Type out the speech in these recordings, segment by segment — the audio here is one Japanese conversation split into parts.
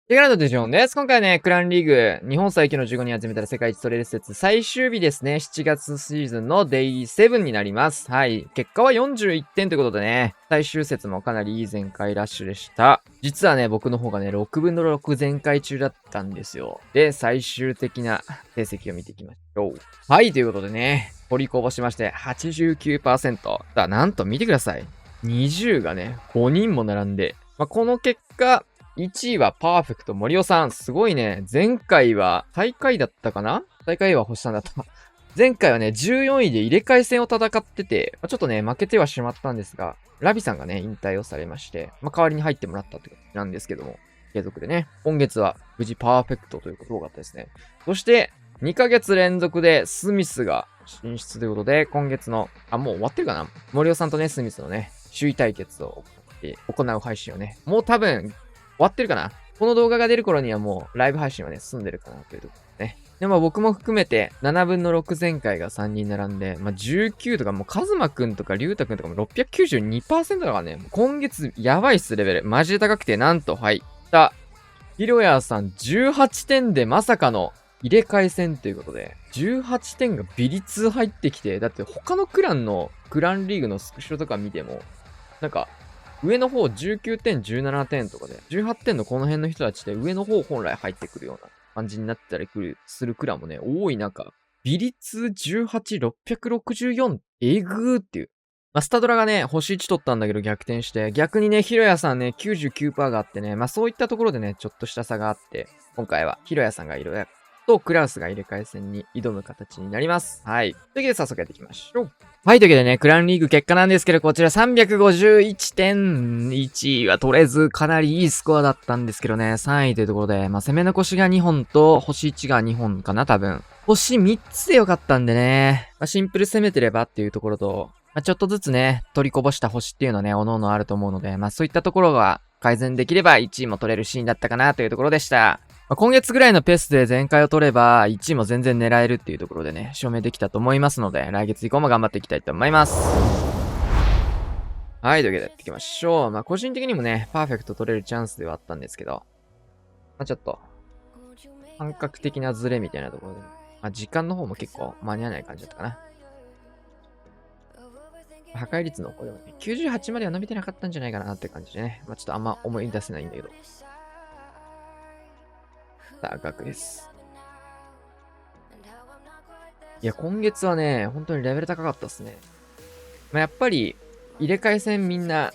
テグランドデジョンです。今回はね、クランリーグ、日本最強の15人集めたら世界一取れる説最終日ですね。7月シーズンのデイ7になります。はい。結果は41点ということでね、最終節もかなりいい全開ラッシュでした。実はね、僕の方がね、6分の6全開中だったんですよ。で、最終的な成績を見ていきましょう。はい、ということでね、取りこぼしまして 89%。なんと見てください。20がね、5人も並んで、この結果、1位はパーフェクト森尾さん。すごいね。前回は最下位だったかな。最下位は星さんだった。前回はね、14位で入れ替え戦を戦ってて、ちょっとね、負けてはしまったんですが、ラビさんがね、引退をされまして、代わりに入ってもらったってことなんですけども、継続でね、今月は無事パーフェクトということが多かったですね。そして、2ヶ月連続でスミスが進出ということで、今月の、もう終わってるかな。森尾さんとね、スミスのね、首位対決を行う配信をね、もう多分、終わってるかな。この動画が出る頃にはもうライブ配信はね、済んでるかなというところですね。でも僕も含めて7分の6前回が3人並んで、19とかもうカズマくんとかリュウタくんとかも 692% だからね、今月やばいっすレベル。マジで高くて、なんと、はい。ヒロヤさん18点でまさかの入れ替え戦ということで、18点がビリ2入ってきて、だって他のクランのクランリーグのスクショとか見ても、なんか、上の方19点、17点とかで、18点のこの辺の人たちで上の方本来入ってくるような感じになったりするクラもね、多い中、ビリツ18、664、えぐーっていう。スタドラがね、星1取ったんだけど逆転して、逆にね、ヒロヤさんね、99% があってね、そういったところでね、ちょっとした差があって、今回はヒロヤさんがとクラウスが入れ替え戦に挑む形になります。はい。というわけで早速やっていきましょう。はい。というわけでね、クランリーグ結果なんですけど、こちら351.1 位は取れず、かなりいいスコアだったんですけどね、3位というところで、攻め残しが2本と、星1が2本かな、多分。星3つでよかったんでね、シンプル攻めてればっていうところと、ちょっとずつね、取りこぼした星っていうのはね、各々あると思うので、そういったところが改善できれば1位も取れるシーンだったかなというところでした。今月ぐらいのペースで全開を取れば、1位も全然狙えるっていうところでね、証明できたと思いますので、来月以降も頑張っていきたいと思います。はい、というわけでやっていきましょう。個人的にもね、パーフェクト取れるチャンスではあったんですけど、ちょっと、感覚的なズレみたいなところで、時間の方も結構間に合わない感じだったかな。破壊率の方でもね、98までは伸びてなかったんじゃないかなって感じでね、ちょっとあんま思い出せないんだけど。さあ、額です。いや、今月はね、本当にレベル高かったっすね。やっぱり、入れ替え戦みんな、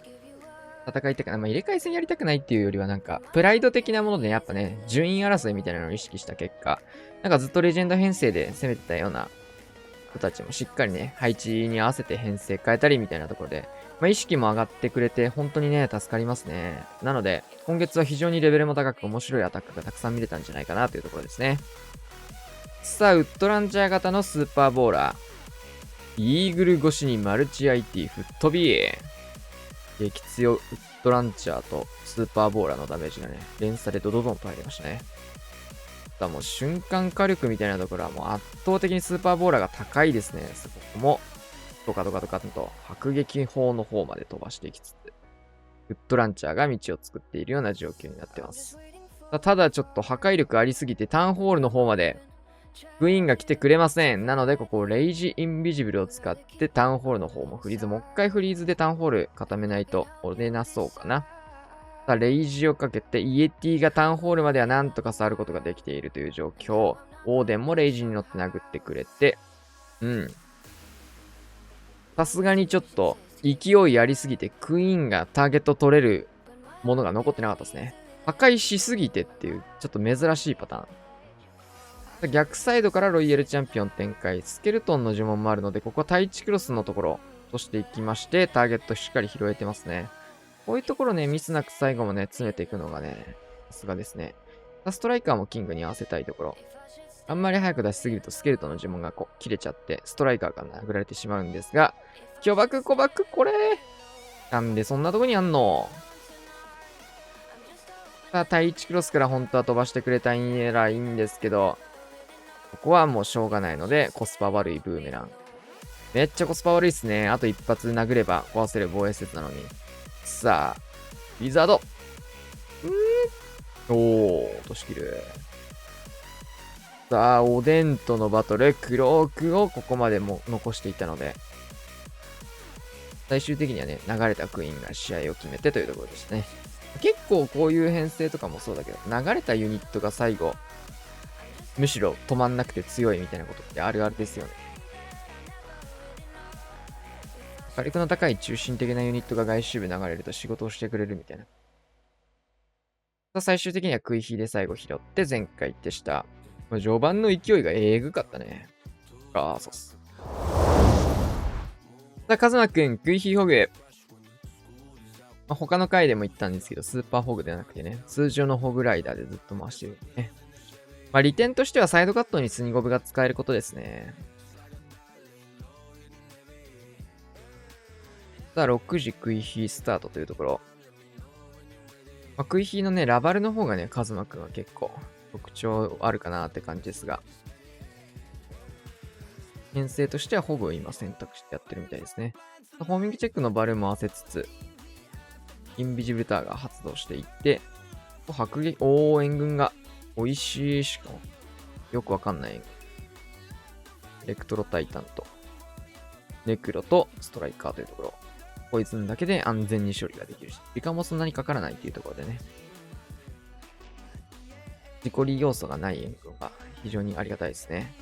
戦いたくない。入れ替え戦やりたくないっていうよりはプライド的なものでやっぱね、順位争いみたいなのを意識した結果、ずっとレジェンド編成で攻めてたような人たちもしっかりね、配置に合わせて編成変えたりみたいなところで、意識も上がってくれて、本当にね、助かりますね。なので、今月は非常にレベルも高く面白いアタックがたくさん見れたんじゃないかなというところですね。さあ、ウッドランチャー型のスーパーボーラー。イーグル越しにマルチ IT 吹っ飛び。激強ウッドランチャーとスーパーボーラーのダメージがね、連鎖でドドドンと入りましたね。もう瞬間火力みたいなところはもう圧倒的にスーパーボーラーが高いですね。そこも、ドカドカドカと迫撃砲の方まで飛ばしていきつつ、ウッドランチャーが道を作っているような状況になってます。ただちょっと破壊力ありすぎてタウンホールの方までクイーンが来てくれません。なので、ここ、レイジインビジブルを使って、タウンホールの方もフリーズ。もう一回フリーズでタウンホール固めないと折れなそうかな。さあ、レイジをかけて、イエティがタウンホールまではなんとか触ることができているという状況。オーデンもレイジに乗って殴ってくれて、さすがにちょっと、勢いありすぎて、クイーンがターゲット取れるものが残ってなかったですね。破壊しすぎてっていう、ちょっと珍しいパターン。逆サイドからロイヤルチャンピオン展開。スケルトンの呪文もあるので、ここは対地クロスのところとしていきまして、ターゲットしっかり拾えてますね。こういうところね、ミスなく最後もね、詰めていくのがね、さすがですね。ストライカーもキングに合わせたいところ。あんまり早く出しすぎるとスケルトンの呪文が切れちゃって、ストライカーが殴られてしまうんですが、巨爆小爆これなんでそんなとこにあんの。さあ、対地クロスから本当は飛ばしてくれたいらいいんですけど、ここはもうしょうがないので、コスパ悪いブーメラン。めっちゃコスパ悪いっすね。あと一発殴れば壊せる防衛施設なのに。さあ、ウィザード。落としきる。さあ、おでんとのバトル、クロークをここまでも残していったので、最終的にはね、流れたクイーンが試合を決めてというところでしたね。結構こういう編成とかもそうだけど、流れたユニットが最後、むしろ止まんなくて強いみたいなことってあるあるですよね。火力の高い中心的なユニットが外周部流れると仕事をしてくれるみたいな。最終的には食い火で最後拾って全開でした。序盤の勢いがえぐかったね。ああ、そうっす。さあ、カズマくん、食い火ホグ。他の回でも言ったんですけど、スーパーホグではなくてね、通常のホグライダーでずっと回してるね。利点としてはサイドカットにスニゴブが使えることですね。さあ、6時食い火スタートというところ。食い火のね、ラバルの方がね、カズマくんは結構特徴あるかなって感じですが。編成としてはホグを今選択してやってるみたいですね。ホーミングチェックのバルーンも合わせつつ、インビジブルターが発動していって、迫撃、援軍が美味しいしかも、よくわかんない。エレクトロタイタンと、ネクロとストライカーというところ。ポイズンだけで安全に処理ができるし、時間もそんなにかからないというところでね。事故リ要素がない援軍が非常にありがたいですね。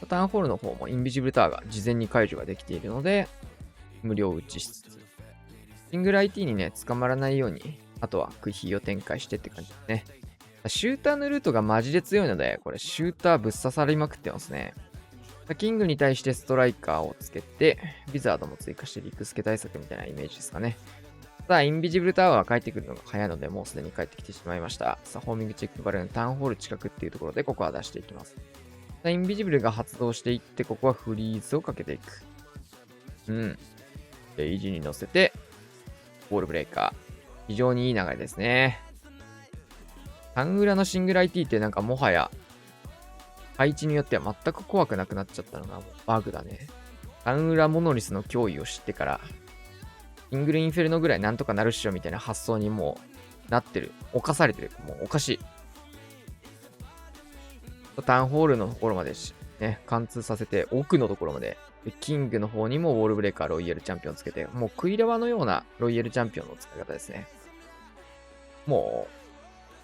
ターンホールの方もインビジブルターが事前に解除ができているので、無料打ちしつつ、シングル IT にね、捕まらないように、あとは食い火を展開してって感じですね。シューターのルートがマジで強いので、これシューターぶっ刺さりまくってますね。キングに対してストライカーをつけて、ビザードも追加してリクスケ対策みたいなイメージですかね。さあ、インビジブルタワーは帰ってくるのが早いので、もうすでに帰ってきてしまいました。さあ、ホーミングチェックバルーン、タウンホール近くっていうところで、ここは出していきます。さあ、インビジブルが発動していって、ここはフリーズをかけていく。で、イジに乗せて、ボールブレーカー。非常にいい流れですね。タングラのシングル IT ってなんかもはや、配置によっては全く怖くなくなっちゃったのがもうバグだね。タングラモノリスの脅威を知ってから、シングルインフェルノぐらいなんとかなるっしょみたいな発想にもうなってる。犯されてる。もうおかしい。タウンホールのところまでね、貫通させて、奥のところまで。キングの方にもウォールブレーカーロイヤルチャンピオンつけて、もう食いラバのようなロイヤルチャンピオンの使い方ですね。も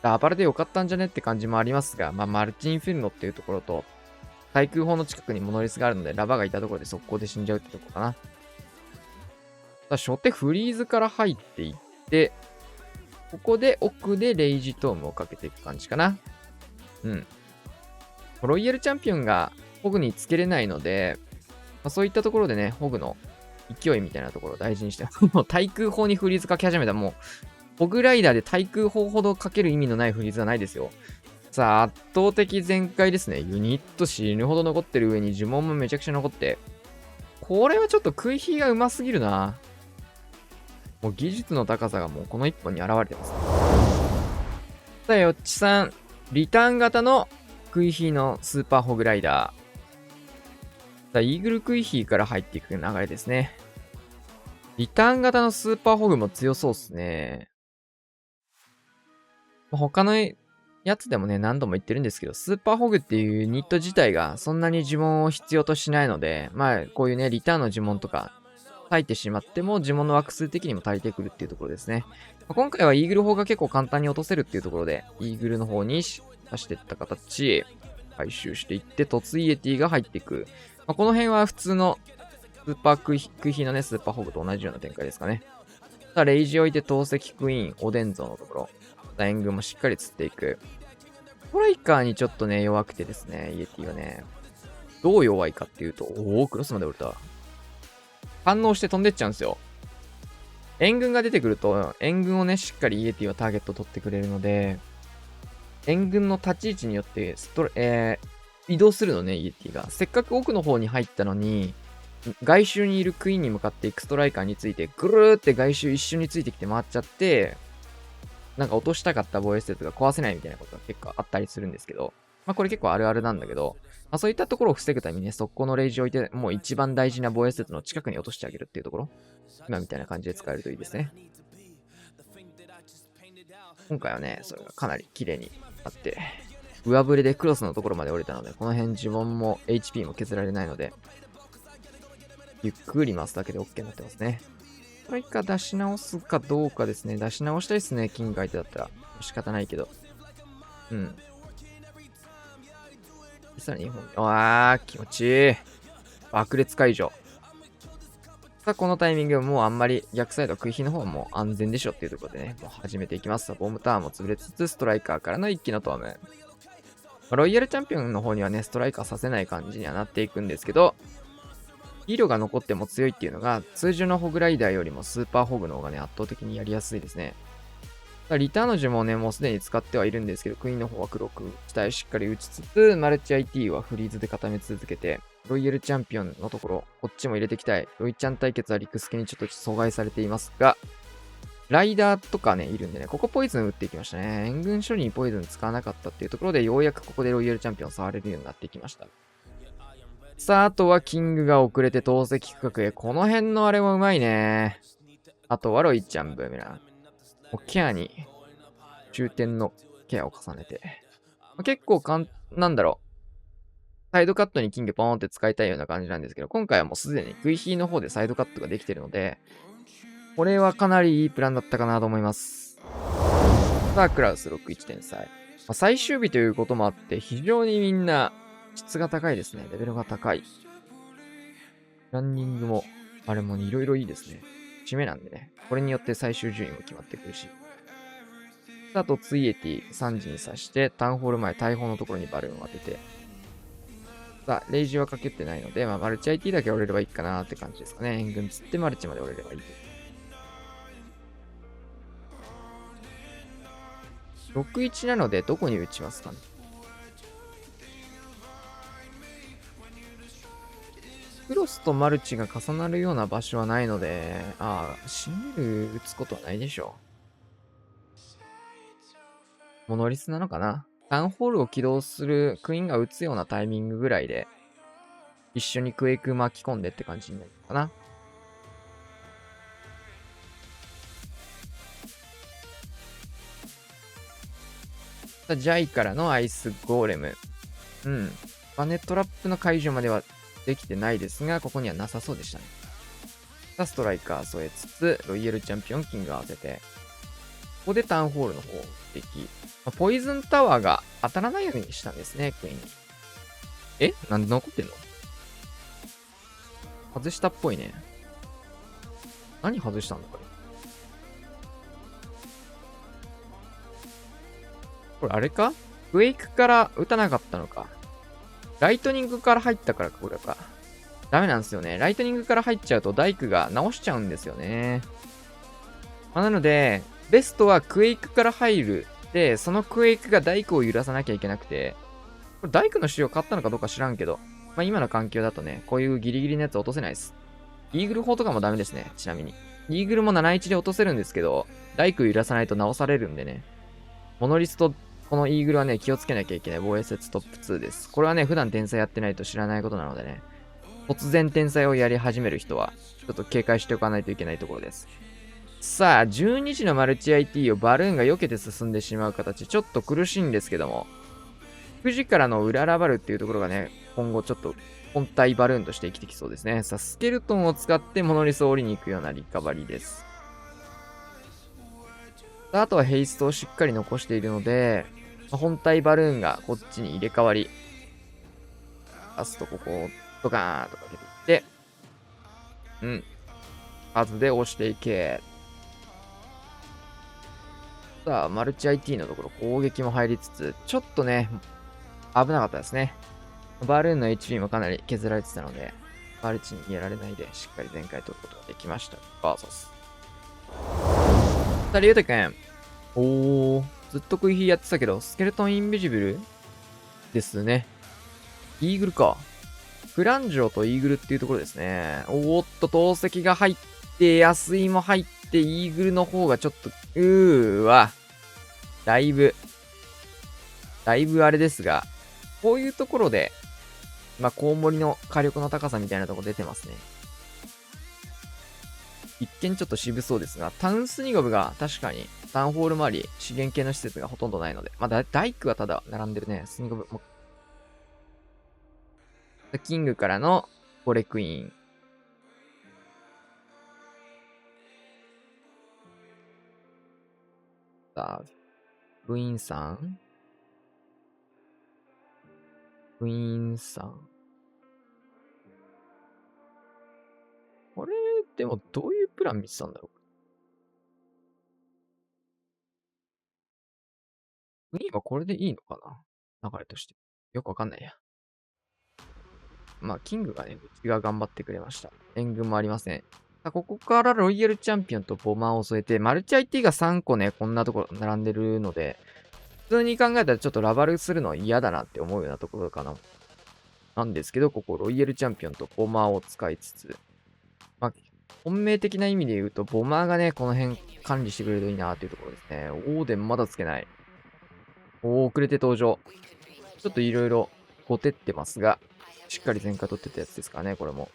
う、ラバルでよかったんじゃねって感じもありますが、マルチインフェルノっていうところと、対空砲の近くにモノリスがあるので、ラバがいたところで速攻で死んじゃうってとこかな。初手フリーズから入っていって、ここで奥でレイジトームをかけていく感じかな。ロイヤルチャンピオンがホグにつけれないので、そういったところでね、ホグの勢いみたいなところを大事にして、もう対空砲にフリーズかけ始めたらもう、ホグライダーで対空砲ほどかける意味のないフリーズはないですよ。さあ、圧倒的全開ですね。ユニット死ぬほど残ってる上に呪文もめちゃくちゃ残って。これはちょっと食い火がうますぎるな。もう技術の高さがもうこの一本に現れてます。さあ、よっちさん。リターン型の食い火のスーパーホグライダー。さあ、イーグル食い火から入っていく流れですね。リターン型のスーパーホグも強そうっすね。他のやつでもね、何度も言ってるんですけど、スーパーホグっていうユニット自体がそんなに呪文を必要としないので、こういうね、リターンの呪文とか、書いてしまっても呪文の枠数的にも足りてくるっていうところですね。今回はイーグル砲が結構簡単に落とせるっていうところで、イーグルの方に出していった形、回収していって、突イエティが入っていく。この辺は普通のスーパー食い火のね、スーパーホグと同じような展開ですかね。さあ、レイジ置いて投石クイーン、おでん像のところ。援軍もしっかり釣っていく。トライカーにちょっとね、弱くてですね、イエティはね。どう弱いかっていうと、クロスまで降りた。反応して飛んでっちゃうんですよ。援軍が出てくると、援軍をね、しっかりイエティはターゲット取ってくれるので、援軍の立ち位置によって移動するのね、イエティが。せっかく奥の方に入ったのに、外周にいるクイーンに向かっていくストライカーについて、ぐるーって外周一緒についてきて回っちゃって、なんか落としたかった防衛施設が壊せないみたいなことが結構あったりするんですけど、これ結構あるあるなんだけど、そういったところを防ぐためにね、速攻のレイジを置いて、もう一番大事な防衛施設の近くに落としてあげるっていうところ、今みたいな感じで使えるといいですね。今回はね、それがかなり綺麗にあって、上振れでクロスのところまで降りたので、この辺呪文も HP も削られないので、ゆっくり回すだけで OK になってますね。ストライカー出し直すかどうかですね。出し直したいですね。キング相手だったら。仕方ないけど。うん。さらに2本。あー、気持ちいい。爆裂解除。さあ、このタイミング、もうあんまり逆サイド食い火の方はもう安全でしょっていうところでね、もう始めていきます。ボムターンも潰れつつ、ストライカーからの一気のトーム。ロイヤルチャンピオンの方にはね、ストライカーさせない感じにはなっていくんですけど、ヒーローが残っても強いっていうのが、通常のホグライダーよりもスーパーホグの方がね、圧倒的にやりやすいですね。リターの呪文をね、もうすでに使ってはいるんですけど、クイーンの方は黒く、機体しっかり打ちつつ、マルチ IT はフリーズで固め続けて、ロイヤルチャンピオンのところ、こっちも入れていきたい。ロイちゃん対決はリクスケにちょっと阻害されていますが、ライダーとかね、いるんでね、ここポイズン打っていきましたね。援軍処理にポイズン使わなかったっていうところで、ようやくここでロイヤルチャンピオン触れるようになってきました。さあ、あとはキングが遅れて投石区画へ。この辺のあれもうまいね。あとはロイちゃんブーメラン。ケアに中点のケアを重ねて。結構なんだろう。サイドカットにキングポーンって使いたいような感じなんですけど、今回はもうすでにクイヒーの方でサイドカットができてるので、これはかなりいいプランだったかなと思います。さあ、クラウス61点差。最終日ということもあって、非常にみんな質が高いですね。レベルが高い。ランニングも、あれもいろいろいいですね。締めなんでね。これによって最終順位も決まってくるし。あと、ツイエティ3時に刺して、タウンホール前、大砲のところにバルーンを当てて。さあ、レイジはかけてないので、マルチ IT だけ折れればいいかなって感じですかね。援軍釣ってマルチまで折れればいい。61なので、どこに打ちますかね。クロスとマルチが重なるような場所はないので、シングル打つことはないでしょう。モノリスなのかな。タウンホールを起動するクイーンが打つようなタイミングぐらいで、一緒にクエイク巻き込んでって感じになるのかな。ジャイからのアイスゴーレム。うん。バネトラップの解除まではできてないですが、ここにはなさそうでしたね。ストライカー添えつつ、ロイヤルチャンピオンキングを当てて、ここでタウンホールの方を撃撃。ポイズンタワーが当たらないようにしたんですね、クイーンに。なんで残ってんの？外したっぽいね。何外したんだこれ。これあれか？クエイクから撃たなかったのか。ライトニングから入ったからか、これか。ダメなんですよね。ライトニングから入っちゃうとダイクが直しちゃうんですよね。なので、ベストはクエイクから入る。で、そのクエイクがダイクを揺らさなきゃいけなくて、これダイクの仕様買ったのかどうか知らんけど、今の環境だとね、こういうギリギリのやつ落とせないです。イーグル砲とかもダメですね、ちなみに。イーグルも71で落とせるんですけど、ダイク揺らさないと直されるんでね。モノリスとこのイーグルはね、気をつけなきゃいけない防衛説トップ2です。これはね、普段天才やってないと知らないことなのでね、突然天才をやり始める人は、ちょっと警戒しておかないといけないところです。さあ、12時のマルチ IT をバルーンが避けて進んでしまう形、ちょっと苦しいんですけども、9時からのウララバルっていうところがね、今後ちょっと本体バルーンとして生きてきそうですね。さあ、スケルトンを使ってモノリスを降りに行くようなリカバリーです。あとはヘイストをしっかり残しているので、本体バルーンがこっちに入れ替わり、ラストここ、ドカーンとかけていって、数で押していけ。さあ、マルチ IT のところ攻撃も入りつつ、ちょっとね、危なかったですね。バルーンの HP もかなり削られてたので、マルチにやられないでしっかり全開取ることができました。バーサス。さあ、リュウタ君。ずっと食い火やってたけど、スケルトンインビジブルですね。イーグルか。フランジョとイーグルっていうところですね。投石が入って、安いも入って、イーグルの方がちょっと、だいぶあれですが、こういうところで、コウモリの火力の高さみたいなとこ出てますね。一見ちょっと渋そうですが、タウンスニゴブが確かにタウンホール周り、資源系の施設がほとんどないので、まあ、大工はただ並んでるね。スニゴブも。キングからのフォレクイーン。さあ、部員さん部員さん。これ、でもどういうプラン見てたんだろう。部員はこれでいいのかな、流れとして。よくわかんないや。まあ、キングがね、うちが頑張ってくれました。援軍もありません。さあ、ここからロイヤルチャンピオンとボマーを添えて、マルチ IT が3個ね、こんなところ並んでるので、普通に考えたらちょっとラバルするのは嫌だなって思うようなところかな。なんですけど、ここロイヤルチャンピオンとボマーを使いつつ、まあ、本命的な意味で言うと、ボマーがね、この辺管理してくれるといいなっていうところですね。オーデンまだつけない。遅れて登場。ちょっといろいろごてってますが、しっかり前回取ってたやつですからね、これも。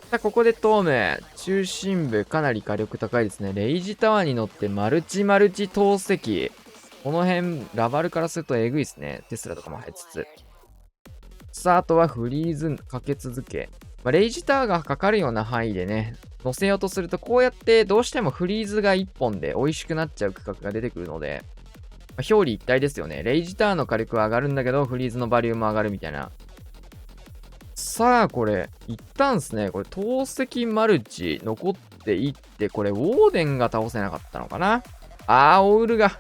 さあ、ここでトーム。中心部かなり火力高いですね。レイジタワーに乗ってマルチ投石。この辺、ラバルからするとえぐいですね。テスラとかも入りつつ。さあ、あとはフリーズかけ続け。レイジタワーがかかるような範囲でね、乗せようとすると、こうやってどうしてもフリーズが1本で美味しくなっちゃう区画が出てくるので、表裏一体ですよね。レイジタワーの火力は上がるんだけど、フリーズのバリューも上がるみたいな。さあ、これ、一旦すね、これ、投石マルチ残っていって、これ、ウォーデンが倒せなかったのかな。オールが、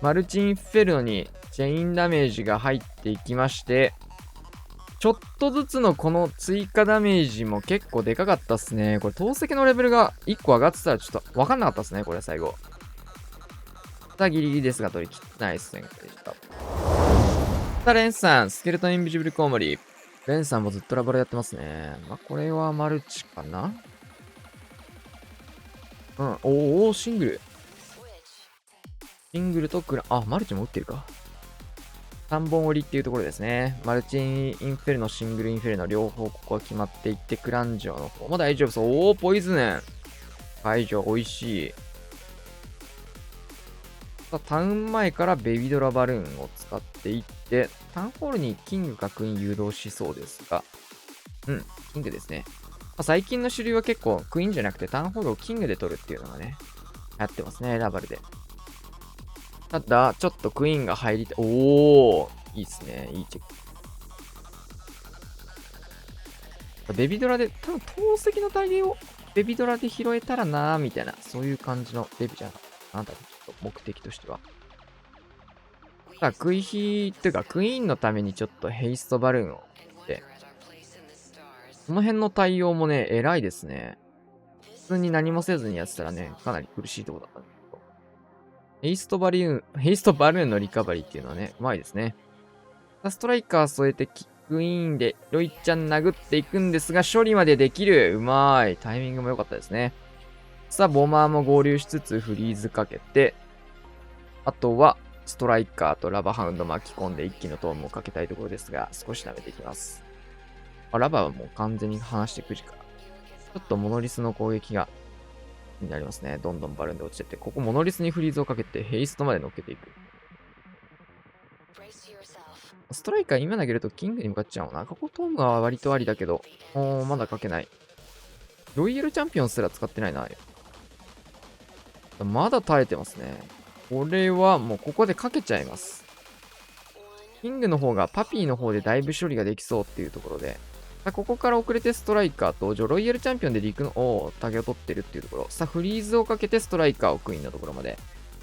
マルチインフェルノにチェインダメージが入っていきまして、ちょっとずつのこの追加ダメージも結構でかかったっすね。これ、投石のレベルが1個上がってたらちょっとわかんなかったっすね、これ、最後。さあ、ギリギリですが、取り切ってないですね。さあ、レンさん、スケルトンインビジブルコウモリ。レンさんもずっとラバルやってますね。まあ、これはマルチかな。うん。シングル。シングルとマルチも打ってるか。3本折りっていうところですね。マルチインフェルノ、シングルインフェルノ、両方ここは決まっていって、クランジョの方も大丈夫そう。ポイズン。解除、美味しい。タウン前からベビドラバルーンを使っていって、タウンホールにキングかクイーン誘導しそうですが、キングですね。最近の主流は結構クイーンじゃなくてタウンホールをキングで取るっていうのがね、やってますね、ラバルで。ただ、ちょっとクイーンが入りたい。いいっすね。いいチェック。ベビドラで、多分投石のタゲをベビドラで拾えたらなーみたいな、そういう感じのデビじゃなかったな、多分ちょっと目的としては。さあ、クイヒっていうか、クイーンのためにちょっとヘイストバルーンをって、この辺の対応もね、偉いですね。普通に何もせずにやってたらね、かなり苦しいところだったんですけど。ヘイストバルーンのリカバリーっていうのはね、うまいですね。ストライカー添えてキックイーンでロイちゃん殴っていくんですが、処理までできる。うまい。タイミングも良かったですね。さあ、ボマーも合流しつつフリーズかけて、あとはストライカーとラバハウンド巻き込んで一気のトームをかけたいところですが、少し舐めていきます。ラバはもう完全に離してくるから。ちょっとモノリスの攻撃が気になりますね。どんどんバルーンで落ちてって、ここモノリスにフリーズをかけてヘイストまで乗っけていく。ストライカー今投げるとキングに向かっちゃうのな。ここトームは割とありだけど、まだかけない。ロイヤルチャンピオンすら使ってないな。まだ耐えてますね。これはもうここでかけちゃいます。キングの方がパピーの方でだいぶ処理ができそうっていうところで、ここから遅れてストライカー登場。ロイヤルチャンピオンで陸の、タゲを取ってるっていうところ。さあ、フリーズをかけてストライカーをクイーンのところまで。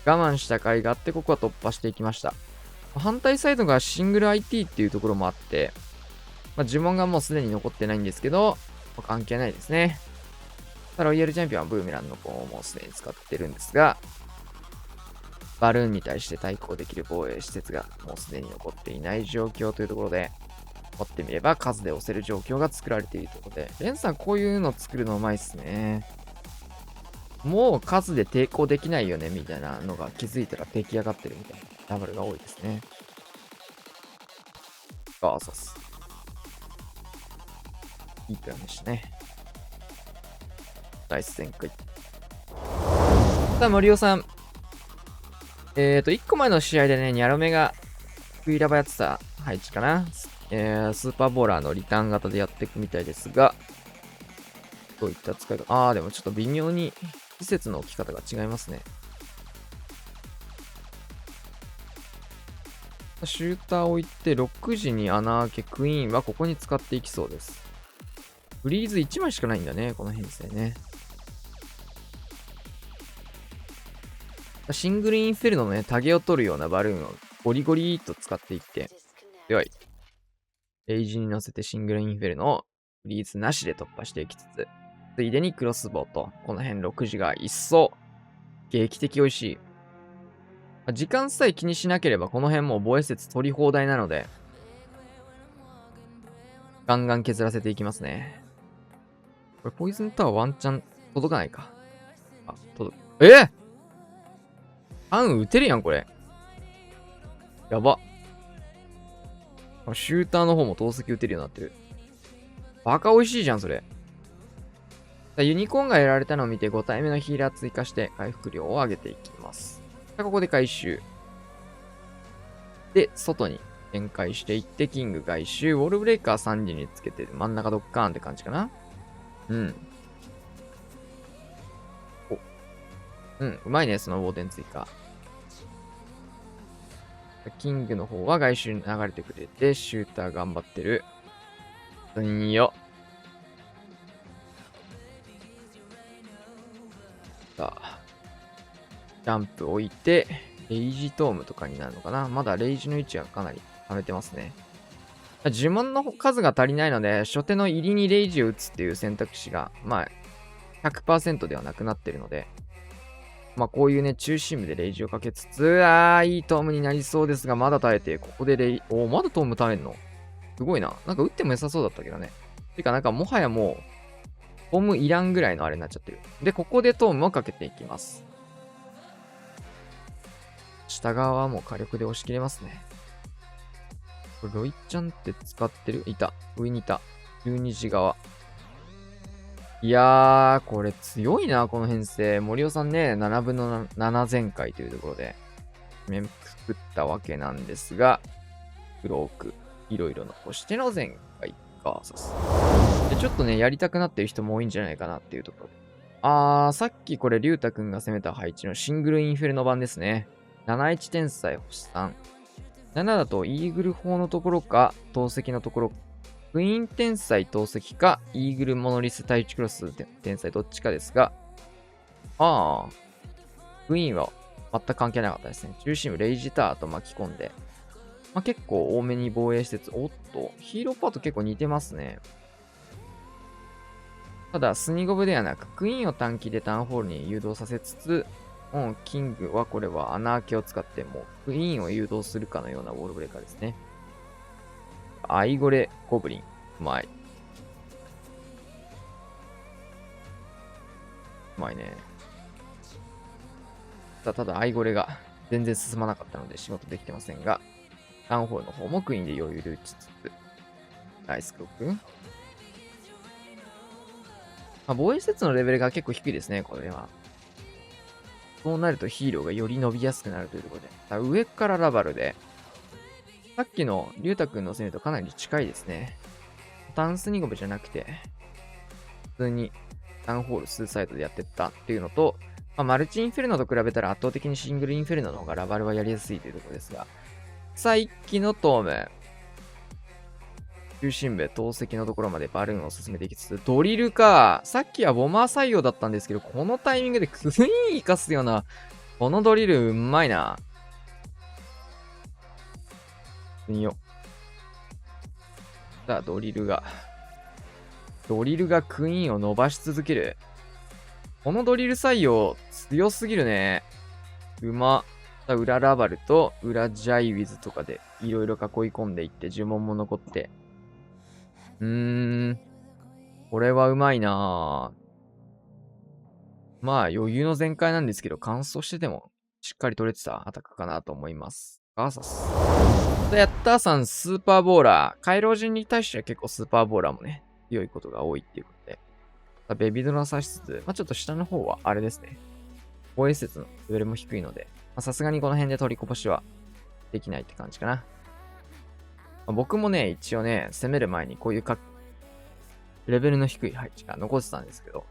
我慢した甲斐があって、ここは突破していきました。反対サイドがシングル IT っていうところもあって、呪文がもうすでに残ってないんですけど、関係ないですね。ロイヤルチャンピオンはブーメランの方をもうすでに使ってるんですが、バルーンに対して対抗できる防衛施設がもうすでに残っていない状況というところで、持ってみれば数で押せる状況が作られているということで、レンさんこういうの作るのうまいっすね。もう数で抵抗できないよねみたいなのが気づいたら出来上がってるみたいなダブルが多いですね。ガーサス。いいプランでしたね。ナイス全開。さあ、森尾さん。1個前の試合でね、ニャロメがクイラバやってた配置かな。スーパーボーラーのリターン型でやっていくみたいですが、どういった使い方、でもちょっと微妙に施設の置き方が違いますね。シューターを置いて、6時に穴開け、クイーンはここに使っていきそうです。フリーズ1枚しかないんだね、この編成ね。シングルインフェルノのね、タゲを取るようなバルーンをゴリゴリーと使っていって、強い。レイジに乗せてシングルインフェルノをフリーズなしで突破していきつつ、ついでにクロスボウと、この辺6時が一層、劇的美味しい。時間さえ気にしなければこの辺も防衛説取り放題なので、ガンガン削らせていきますね。これポイズンタワーワンチャン届かないか。届く。ターン撃てるやん、これ。やば。シューターの方も投石撃てるようになってる。バカ美味しいじゃん、それ。ユニコーンが得られたのを見て5体目のヒーラー追加して回復量を上げていきます。ここで回収。で、外に展開していって、キング回収、ウォールブレイカー3時につけて、真ん中ドッカーンって感じかな。うまいね、そのウォーデン追加。キングの方は外周に流れてくれて、シューター頑張ってる。いいよ。さあ、ジャンプ置いて、レイジトームとかになるのかな。まだレイジの位置はかなり溜めてますね。呪文の数が足りないので、初手の入りにレイジを打つっていう選択肢が、100% ではなくなってるので、こういうね、中心部でレイジをかけつつ、いいトームになりそうですが、まだ耐えて、ここでまだトーム耐えんのすごいな。なんか打っても良さそうだったけどね。てか、なんかもはやもう、トームいらんぐらいのあれになっちゃってる。で、ここでトームをかけていきます。下側はもう火力で押し切れますね。これロイちゃんって使ってる？いた。上にいた。12時側。いやー、これ強いな、この編成。森尾さんね、7分の7全開というところで、面作ったわけなんですが、クローク、いろいろ残しての全開か。で、ちょっとね、やりたくなってる人も多いんじゃないかなっていうところで。さっきこれ、リュウタくんが攻めた配置のシングルインフェルノ版ですね。71天才星3。7だとイーグル砲のところか、投石のところ、クイーン天才投石か、イーグルモノリス対地クロス天才どっちかですが、クイーンは全く関係なかったですね。中心部レイジターと巻き込んで、結構多めに防衛施設、ヒーローパート結構似てますね。ただ、スニゴブではなく、クイーンを短期でタウンホールに誘導させつつ、キングはこれは穴開けを使ってもクイーンを誘導するかのようなウォールブレーカーですね。アイゴレゴブリン。うまい。うまいね。ただアイゴレが全然進まなかったので仕事できてませんが、タウンホールの方もクイーンで余裕で打ちつつ、ナイスクロック。防衛施設のレベルが結構低いですね、これは。そうなるとヒーローがより伸びやすくなるというところで。上からラバルで、さっきのリュウタ君の攻めとかなり近いですね。タンスニゴブじゃなくて、普通にタウンホール数サイドでやってったっていうのと、マルチインフェルノと比べたら圧倒的にシングルインフェルノの方がラバルはやりやすいというところですが、さあ一気のトーム。中心部、投石のところまでバルーンを進めていきつつ、ドリルか。さっきはボマー採用だったんですけど、このタイミングでクイーン生かすような、このドリルうまいな。いいよ。さあ、ドリルがクイーンを伸ばし続ける。このドリル採用強すぎるね。裏ラバルと裏ジャイウィズとかでいろいろ囲い込んでいって呪文も残って。これはうまいな余裕の全開なんですけど、乾燥しててもしっかり取れてたアタックかなと思います。バーサス。やったーさん、スーパーボーラー。回廊人に対しては結構スーパーボーラーもね、強いことが多いっていうことで。ベビドラサシス、ちょっと下の方はあれですね。防衛施設のレベルも低いので、さすがにこの辺で取りこぼしはできないって感じかな。僕もね、一応ね、攻める前にこういうレベルの低い配置が残ってたんですけど、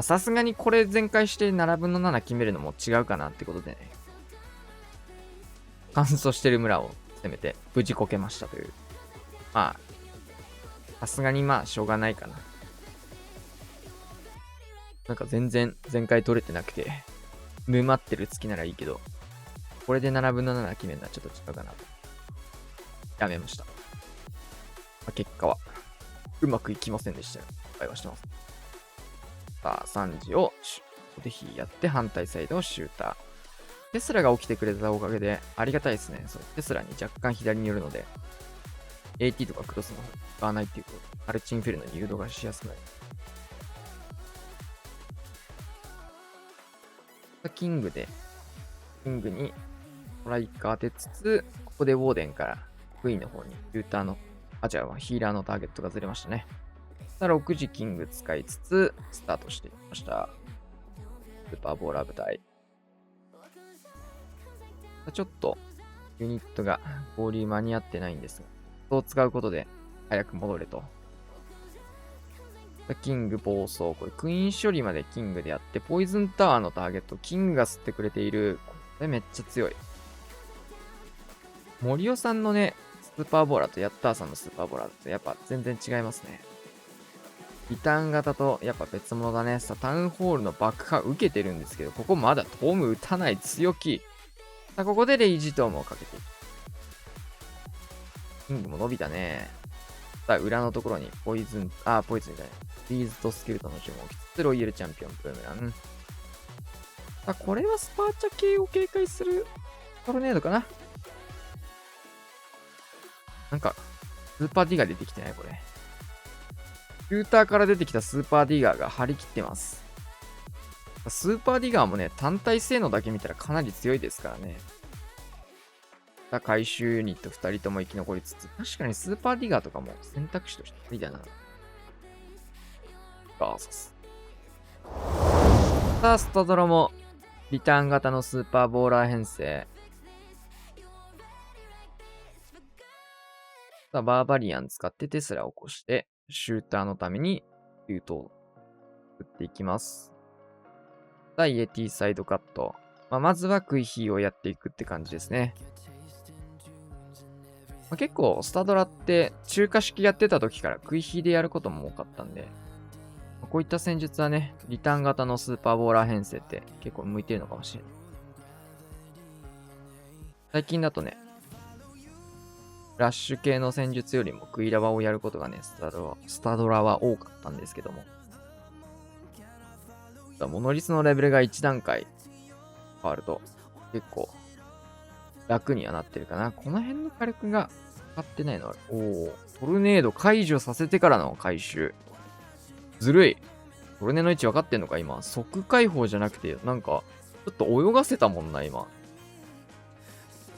さすがにこれ全開して7分の7決めるのも違うかなってことでね、乾燥してる村を攻めて無事こけましたという。さすがにしょうがないかな。なんか全然全開取れてなくて、沼ってる月ならいいけど、これで7分の7決めるのはちょっと違うかなと。やめました。結果は、うまくいきませんでしたよ。失敗はしてます。さあ、3時をぜひやって反対サイドをシューター。テスラが起きてくれたおかげでありがたいですね。そうテスラに若干左に寄るので、AT とかクロスの使わないっていうこと、アルチンフェルノに誘導がしやすくなる。キングにトライカー当てつつ、ここでウォーデンからクイーンの方にヒーラーのターゲットがずれましたね。6時キング使いつつ、スタートしていきました。スーパーボーラー部隊。ちょっと、ユニットが合流間に合ってないんですが、そう使うことで早く戻れと。キング暴走。これクイーン処理までキングでやって、ポイズンタワーのターゲット、キングが吸ってくれている。これめっちゃ強い。森尾さんのね、スーパーボーラーとヤッターさんのスーパーボーラーってやっぱ全然違いますね。リターン型とやっぱ別物だね。タウンホールの爆破受けてるんですけど、ここまだトーム打たない強気。ここでレイジトームをかけていく。キングも伸びたね。裏のところにポイズンじゃない。ビーズとスケルトンの注文をきつつ、ロイヤルチャンピオン、ブーメラン。これはスパーチャ系を警戒するトルネードかな。なんか、スーパーディガー出てきてないこれ。シューターから出てきたスーパーディガーが張り切ってます。スーパーディガーもね、単体性能だけ見たらかなり強いですからね。回収ユニット2人とも生き残りつつ、確かにスーパーディガーとかも選択肢としてありだな。バーサス。スタドラもリターン型のスーパーボーラー編成。バーバリアン使ってテスラを起こして、シューターのためにルートを作っていきます。イエティサイドカット。まずはクイヒーをやっていくって感じですね。結構スタドラって中華式やってた時からクイヒーでやることも多かったんで、こういった戦術はね、リターン型のスーパーボーラー編成って結構向いてるのかもしれない。最近だとね、ラッシュ系の戦術よりもクイラバをやることがね、スタドラは多かったんですけども。モノリスのレベルが1段階変わると結構楽にはなってるかな。この辺の火力が上がってないのは、トルネード解除させてからの回収。ずるい。トルネの位置分かってんのか今。即解放じゃなくて、なんか、ちょっと泳がせたもんな、今。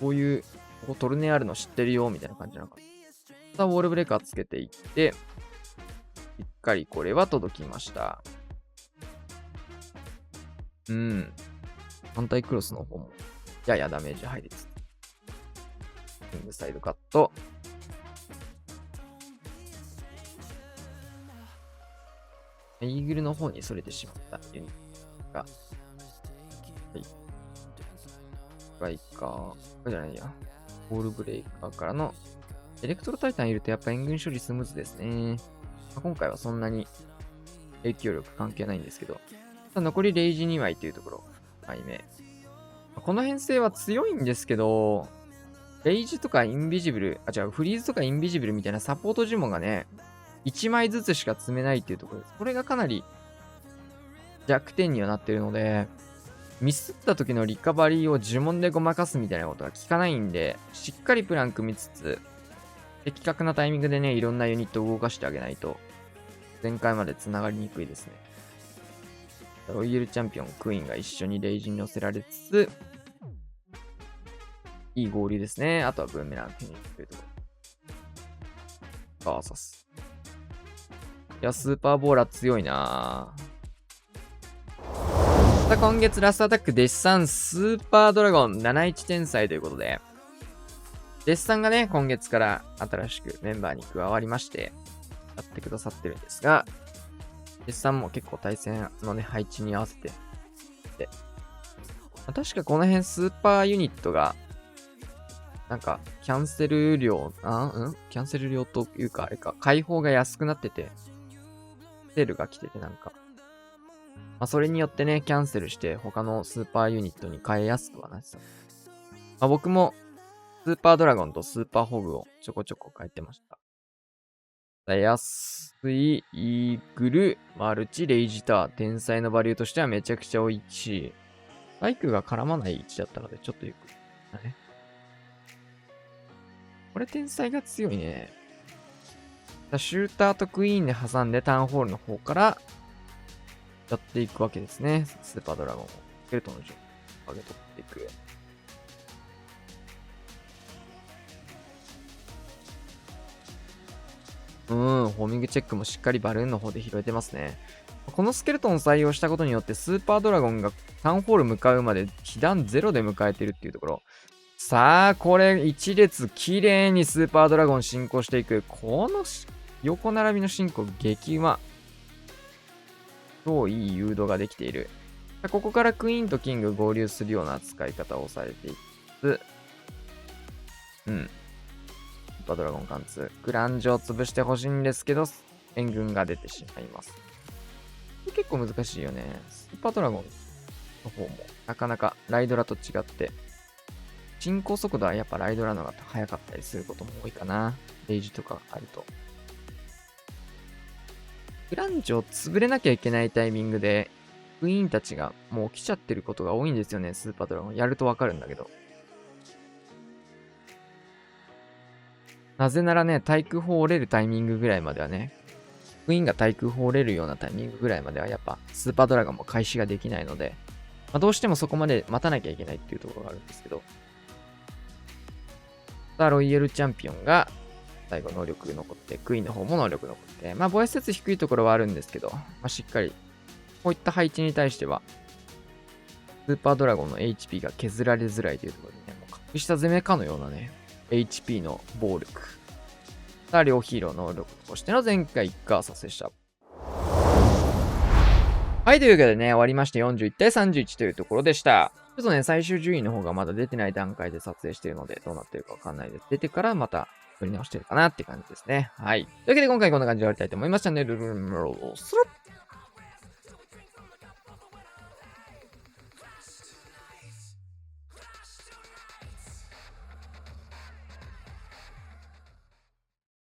こういう、ここトルネあるの知ってるよ、みたいな感じなのか。ウォールブレーカーつけていって、しっかりこれは届きました。反対クロスの方も、ややダメージ入りつつ。キングサイドカット。イーグルの方にそれてしまったユニットが。はい。これじゃないや。ボールブレイカーからのエレクトロタイタンいるとやっぱ援軍処理スムーズですね。今回はそんなに影響力関係ないんですけど。残りレイジ2枚というところ。枚目。この編成は強いんですけど、レイジとかインビジブル、フリーズとかインビジブルみたいなサポート呪文がね、1枚ずつしか積めないっていうところです。これがかなり弱点にはなってるので、ミスった時のリカバリーを呪文でごまかすみたいなことは効かないんで、しっかりプラン組みつつ、的確なタイミングでね、いろんなユニットを動かしてあげないと、前回まで繋がりにくいですね。ロイヤルチャンピオン、クイーンが一緒にレイジに乗せられつつ、いい合流ですね。あとはブーメランフィニッシュというところ。バーサス。いや、スーパーボーラー強いなさあ、今月ラストアタック、デシさん、スーパードラゴン71天才ということで、デシさんがね、今月から新しくメンバーに加わりまして、やってくださってるんですが、デシさんも結構対戦のね、配置に合わせて、で、確かこの辺スーパーユニットが、なんか、キャンセル料、キャンセル料というか、あれか、開放が安くなってて、セールが来ててなんか、まあ、それによってね、キャンセルして他のスーパーユニットに変えやすくはなってた。まあ、僕も、スーパードラゴンとスーパーホグをちょこちょこ変えてました。安い、イーグル、マルチ、レイジター、天才のバリューとしてはめちゃくちゃ多いし、バイクが絡まない位置だったので、ちょっとゆっくりだね。これ天才が強いね。シューターとクイーンで挟んでタウンホールの方からやっていくわけですね。スーパードラゴンを。スケルトンの状態を上げ取っていく。ホーミングチェックもしっかりバルーンの方で拾えてますね。このスケルトンを採用したことによってスーパードラゴンがタウンホール向かうまで被弾ゼロで迎えてるっていうところ。さあ、これ一列綺麗にスーパードラゴン進行していく。この横並びの進行激うま。超いい誘導ができている。ここからクイーンとキング合流するような使い方をされていく。スーパードラゴン貫通。グランジを潰してほしいんですけど、援軍が出てしまいます。結構難しいよね。スーパードラゴンの方も、なかなかライドラと違って、進行速度はやっぱライドラの方が速かったりすることも多いかな。レイジとかあると。グランジを潰れなきゃいけないタイミングで、クイーンたちがもう来ちゃってることが多いんですよね、スーパードラゴン。やるとわかるんだけど。なぜならね、対空砲折れるタイミングぐらいまではね、クイーンが対空砲折れるようなタイミングぐらいまではやっぱスーパードラゴンも開始ができないので、まあ、どうしてもそこまで待たなきゃいけないっていうところがあるんですけど、さあ、ロイヤルチャンピオンが最後能力残って、クイーンの方も能力残って、まあ防衛節低いところはあるんですけど、まあしっかり、こういった配置に対しては、スーパードラゴンの HP が削られづらいというところでね、もう格下攻めかのようなね、HP の暴力。さあ、両ヒーロー能力としての全回一回撮影した。はい、というわけでね、終わりまして41対31というところでした。ちょっとね、最終順位の方がまだ出てない段階で撮影しているので、どうなってるかわかんないです。出てからまた撮り直してるかなって感じですね。はい。というわけで今回こんな感じで終わりたいと思います。チャンネルルルルルルルルルル